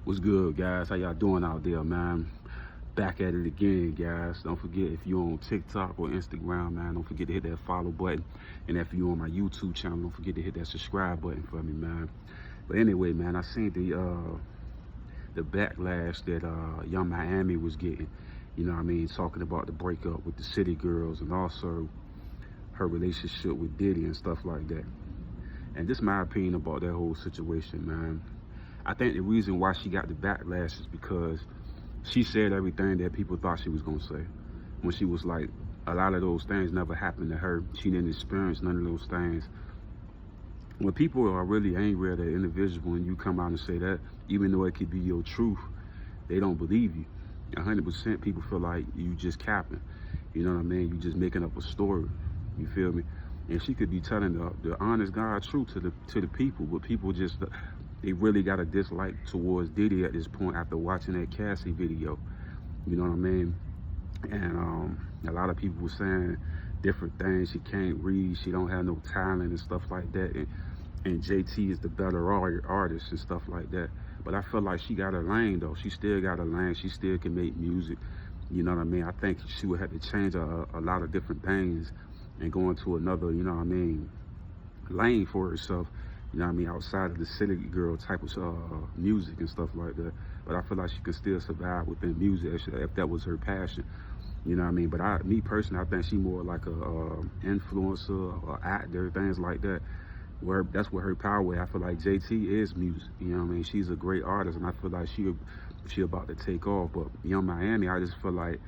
What's good, guys? How y'all doing out there, man? Back at it again, guys. Don't forget, if you're on TikTok or Instagram, man, don't forget to hit that follow button. And if you're on my YouTube channel, don't forget to hit that subscribe button for me, man. But anyway, man, I seen the backlash that Young Miami was getting. You know what I mean? Talking about the breakup with the City Girls and also her relationship with Diddy and stuff like that. And this is my opinion about that whole situation, man. I think the reason why she got the backlash is because she said everything that people thought she was gonna say. When she was like, a lot of those things never happened to her. She didn't experience none of those things. When people are really angry at an individual and you come out and say that, even though it could be your truth, they don't believe you. 100% people feel like you just capping. You know what I mean? You just making up a story. You feel me? And she could be telling the honest God truth to the people, but people just, they really got a dislike towards Diddy at this point after watching that Cassie video. You know what I mean? And a lot of people were saying different things. She can't read, she don't have no talent and stuff like that. And JT is the better artist and stuff like that. But I feel like she got a lane though. She still got a lane. She still can make music. You know what I mean? I think she would have to change a lot of different things and go into another, you know what I mean, lane for herself. You know what I mean, outside of the City Girl type of music and stuff like that. But I feel like she could still survive within music if that was her passion. You know what I mean? But me personally, I think she more like a influencer or actor, things like that. Where that's where her power is. I feel like JT is music. You know what I mean? She's a great artist, and I feel like she about to take off. But Young Miami, I just feel like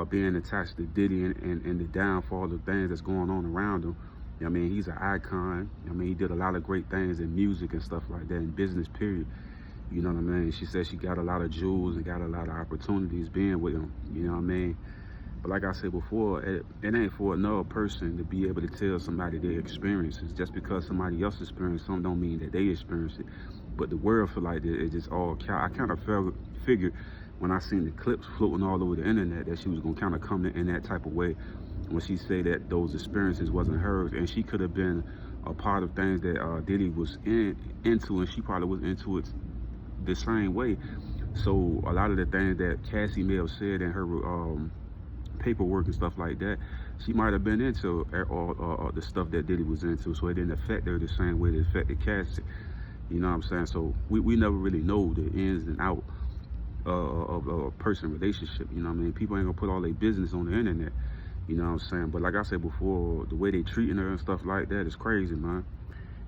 being attached to Diddy and the downfall of things that's going on around him. You know what I mean? He's an icon. I mean, he did a lot of great things in music and stuff like that, in business, period. You know what I mean? She said she got a lot of jewels and got a lot of opportunities being with him. You know what I mean? But like I said before, it ain't for another person to be able to tell somebody their experiences. Just because somebody else experienced something don't mean that they experience it. But the world feel like it's just all I kind of figured when I seen the clips floating all over the internet that she was gonna kind of come in that type of way when she said that those experiences wasn't hers, and she could have been a part of things that Diddy was into, and she probably was into it the same way. So a lot of the things that Cassie may have said in her paperwork and stuff like that, she might have been into all the stuff that Diddy was into, so it didn't affect her the same way it affected Cassie. You know what I'm saying? So we never really know the ins and outs of a person relationship. You know what I mean? People ain't gonna put all their business on the internet. You know what I'm saying? But like I said before, the way they treating her and stuff like that is crazy, man.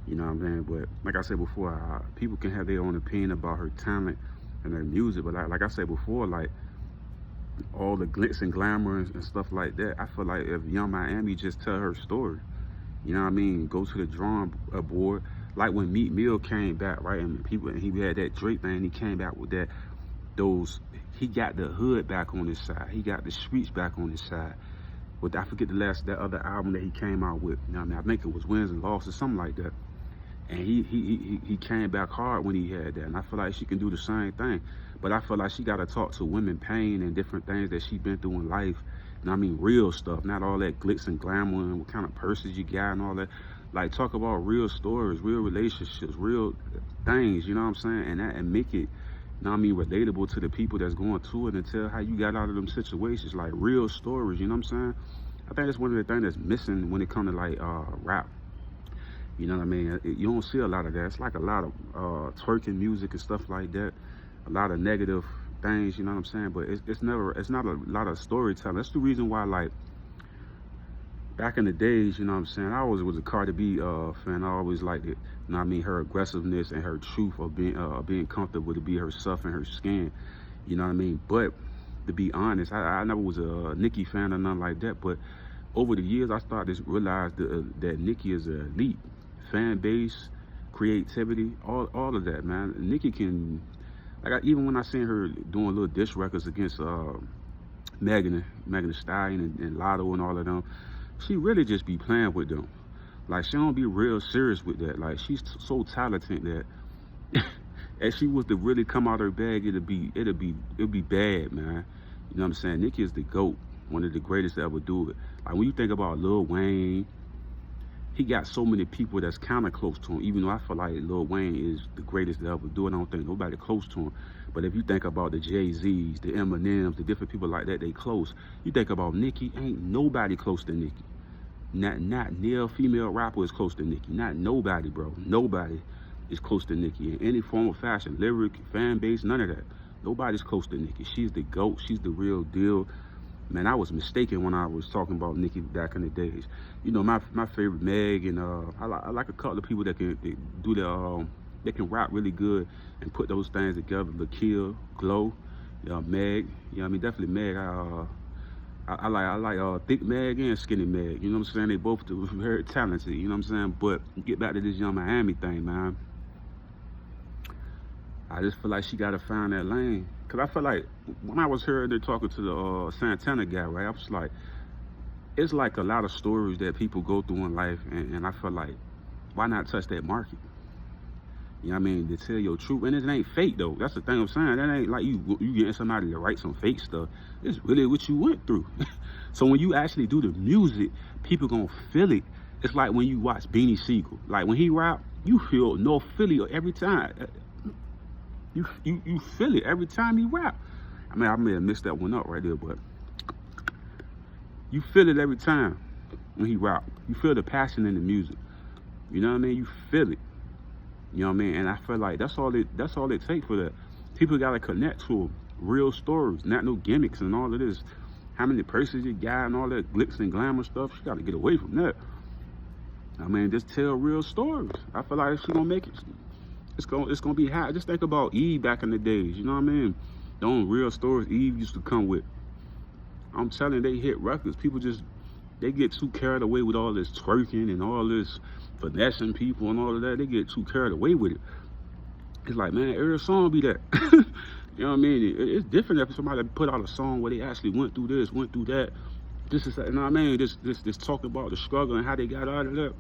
You know what I'm saying? But like I said before, people can have their own opinion about her talent and her music. But like I said before, like all the glitz and glamour and stuff like that, I feel like if Young Miami just tell her story, you know what I mean? Go to the drawing board. Like when Meek Mill came back, right? And he had that Drake thing. He came back with that. He got the hood back on his side. He got the streets back on his side. With I forget that other album that he came out with. You know what I mean? I think it was Wins and Losses, something like that. And he came back hard when he had that. And I feel like she can do the same thing. But I feel like she got to talk to women pain and different things that she been through in life. You know what I mean? Real stuff, not all that glitz and glamour and what kind of purses you got and all that. Like, talk about real stories, real relationships, real things, you know what I'm saying? And make it, you know what I mean, relatable to the people that's going through it, and tell how you got out of them situations, like real stories, you know what I'm saying? I think that's one of the things that's missing when it comes to like rap. You know what I mean? You don't see a lot of that. It's like a lot of twerking music and stuff like that. A lot of negative things, you know what I'm saying? But it's not a lot of storytelling. That's the reason why, like, back in the days, you know what I'm saying, I always was a Cardi B fan. I always liked it. You know what I mean? Her aggressiveness and her truth of being comfortable to be herself and her skin. You know what I mean? But to be honest, I never was a Nicki fan or nothing like that. But over the years, I started to realize that Nicki is an elite fan base, creativity, all of that, man. Nicki can, like, even when I seen her doing little diss records against Megan Thee Stallion and Lotto and all of them, she really just be playing with them. Like, she don't be real serious with that. Like, she's so talented that if she was to really come out her bag, it'd be bad, man. You know what I'm saying? Nicki is the GOAT, one of the greatest to ever do it. Like, when you think about Lil Wayne he got so many people that's kind of close to him, even though I feel like Lil Wayne is the greatest to ever do it. I don't think nobody close to him. But if you think about the Jay-Z's, the Eminems, the different people like that, they close. You think about Nicki, ain't nobody close to Nicki. Not near female rapper is close to Nicki. Not nobody, bro. Nobody is close to Nicki in any form of fashion, lyric, fan base, none of that. Nobody's close to Nicki. She's the GOAT. She's the real deal. Man, I was mistaken when I was talking about Nicki back in the days. You know, my favorite Meg, and I like a couple of people that can do the they can rap really good and put those things together. Lakia, Glow, Meg. You know what I mean? Definitely Meg. I like thick Meg and skinny Meg. You know what I'm saying? They both very talented. You know what I'm saying? But get back to this Young Miami thing, man. I just feel like she gotta find that lane. Cause I feel like when I was hearing her talking to the Santana guy, right? I was like, it's like a lot of stories that people go through in life, and I feel like, why not touch that market? You know what I mean? To tell your truth, and it ain't fake though. That's the thing I'm saying. That ain't like you getting somebody to write some fake stuff. It's really what you went through. So when you actually do the music, people gonna feel it. It's like when you watch Beanie Siegel. Like when he rap, you feel North Philly every time. You feel it every time he rap. I mean, I may have mixed that one up right there, but you feel it every time when he rap. You feel the passion in the music. You know what I mean? You feel it. You know what I mean? And I feel like that's all it takes for that. People gotta connect to real stories, not no gimmicks and all of this. How many purses you got and all that glitz and glamour stuff. She gotta get away from that. I mean, just tell real stories. I feel like she gonna make it. It's gonna be hot. Just think about Eve back in the days. You know what I mean? The only real stories Eve used to come with. I'm telling you, they hit records. People they get too carried away with all this twerking and all this finessing people and all of that. They get too carried away with it. It's like, man, every song be that. You know what I mean? It's different if somebody put out a song where they actually went through this, went through that. This is, you know what I mean? This talk about the struggle and how they got out of that.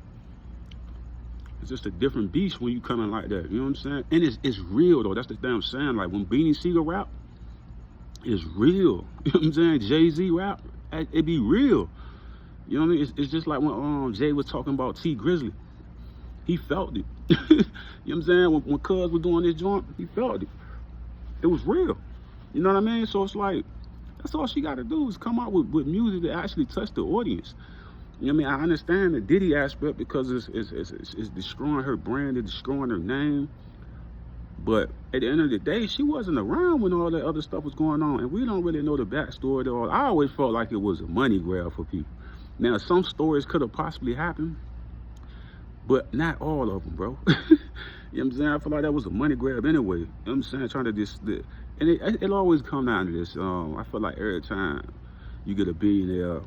It's just a different beast when you coming like that. You know what I'm saying? And it's real though. That's the thing I'm saying. Like when Beanie Siegel rap, it's real. You know what I'm saying? Jay-Z rap, it be real. You know what I mean? It's just like when Jay was talking about T Grizzly. He felt it. You know what I'm saying? When Cuz was doing this joint, he felt it. It was real. You know what I mean? So it's like, that's all she got to do is come out with music that actually touch the audience. You know what I mean? I understand the Diddy aspect because it's destroying her brand, it's destroying her name. But at the end of the day, she wasn't around when all that other stuff was going on. And we don't really know the backstory at all. I always felt like it was a money grab for people. Now, some stories could have possibly happened, but not all of them, bro. You know what I'm saying? I feel like that was a money grab anyway. You know what I'm saying? Trying to and it always come down to this. I feel like every time you get a billionaire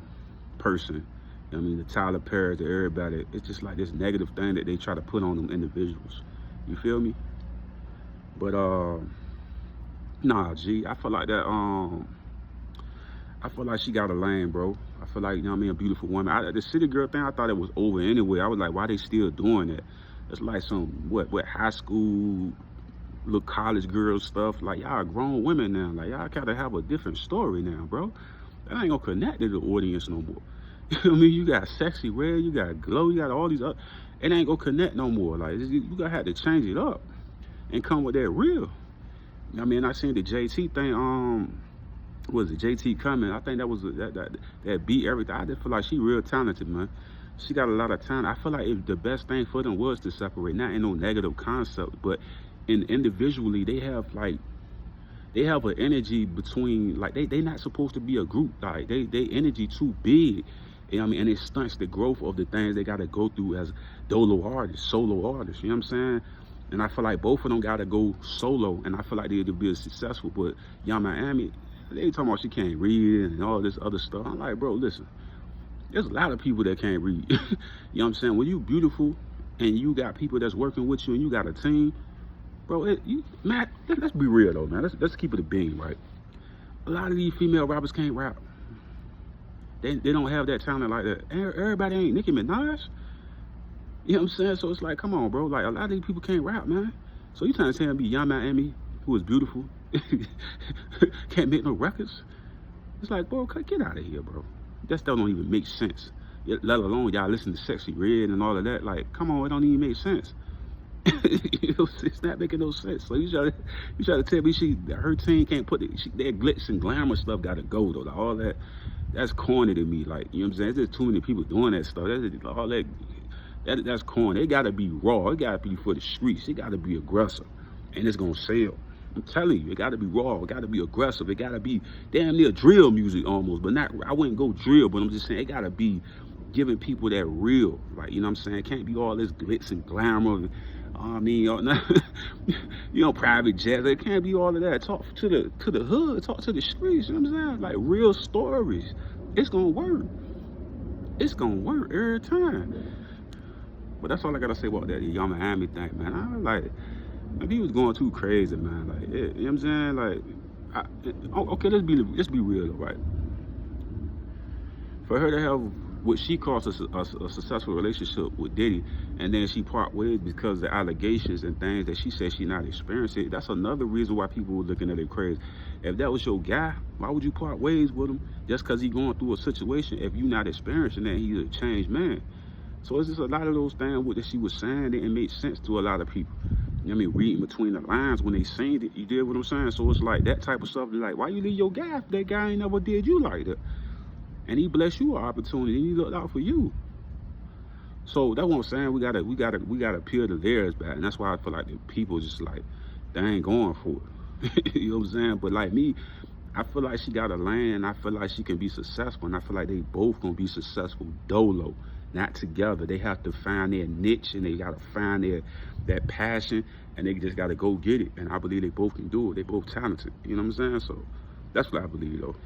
person, I mean, the Tyler Perry, to everybody, it's just like this negative thing that they try to put on them individuals. You feel me? But, nah, G, I feel like that, I feel like she got a lane, bro. I feel like, you know what I mean, a beautiful woman. The city girl thing, I thought it was over anyway. I was like, why they still doing that? It's like some, what high school, little college girl stuff. Like, y'all grown women now. Like, y'all gotta have a different story now, bro. That ain't gonna connect to the audience no more. You know what I mean? You got Sexy Red, you got Glow, you got all these other, it ain't gonna connect no more. Like, you gotta have to change it up and come with that real. You know what I mean? I seen the JT thing, was it JT coming? I think that was that beat everything. I just feel like she real talented, man. She got a lot of talent. I feel like if the best thing for them was to separate, not in no negative concept, but individually they have an energy between, like they not supposed to be a group. Like they energy too big. You know what I mean? And it stunts the growth of the things they gotta go through as solo artists. You know what I'm saying? And I feel like both of them gotta go solo, and I feel like they'll be successful. But Young Miami, they talking about she can't read and all this other stuff. I'm like, bro, listen, there's a lot of people that can't read. You know what I'm saying? When you beautiful and you got people that's working with you and you got a team, bro, Matt, let's be real though, man. Let's keep it a beam, right? A lot of these female rappers can't rap. They don't have that talent like that. Everybody ain't Nicki Minaj. You know what I'm saying? So it's like, come on, bro. Like, a lot of these people can't rap, man. So you trying to tell me Young Miami, who is beautiful, can't make no records? It's like, bro, get out of here, bro. That stuff don't even make sense. let alone y'all listen to Sexy Red and all of that. Like, come on, it don't even make sense. You know, it's not making no sense. So you try to tell me her team can't put it, their glitz and glamour stuff gotta go though. Like, all that's corny to me. Like, you know what I'm saying? There's too many people doing that stuff. That's corny. It gotta be raw. It gotta be for the streets. It gotta be aggressive, and it's gonna sell. I'm telling you, it gotta be raw. It gotta be aggressive. It gotta be damn near drill music almost, but not. I wouldn't go drill, but I'm just saying it gotta be giving people that real. Like, you know what I'm saying? It can't be all this glitz and glamour. I mean, you know, private jets. It can't be all of that. Talk to the hood. Talk to the streets. You know what I'm saying? Like, real stories. It's gonna work. It's gonna work every time. But that's all I gotta say about that Young Miami thing, man. I was like he was going too crazy, man. Like, you know what I'm saying? Like, okay, let's be real, though, right? For her to have what she calls a successful relationship with Diddy, and then she part ways because of the allegations and things that she said she not experiencing, that's another reason why people were looking at it crazy. If that was your guy, why would you part ways with him just because he going through a situation if you not experiencing that? He's a changed man. So it's just a lot of those things that she was saying didn't make sense to a lot of people. You know what I mean? Reading between the lines when they seen it, you did what I'm saying? So it's like that type of stuff, like, why you leave your guy if that guy ain't never did you like that? And he blessed you an opportunity, and he looked out for you. So that's what I'm saying. We gotta peel the layers back, and that's why I feel like the people just like, they ain't going for it. You know what I'm saying? But like me, I feel like she got a lane. I feel like she can be successful, and I feel like they both gonna be successful dolo, not together. They have to find their niche, and they gotta find that passion, and they just gotta go get it. And I believe they both can do it. They both talented. You know what I'm saying? So that's what I believe, though.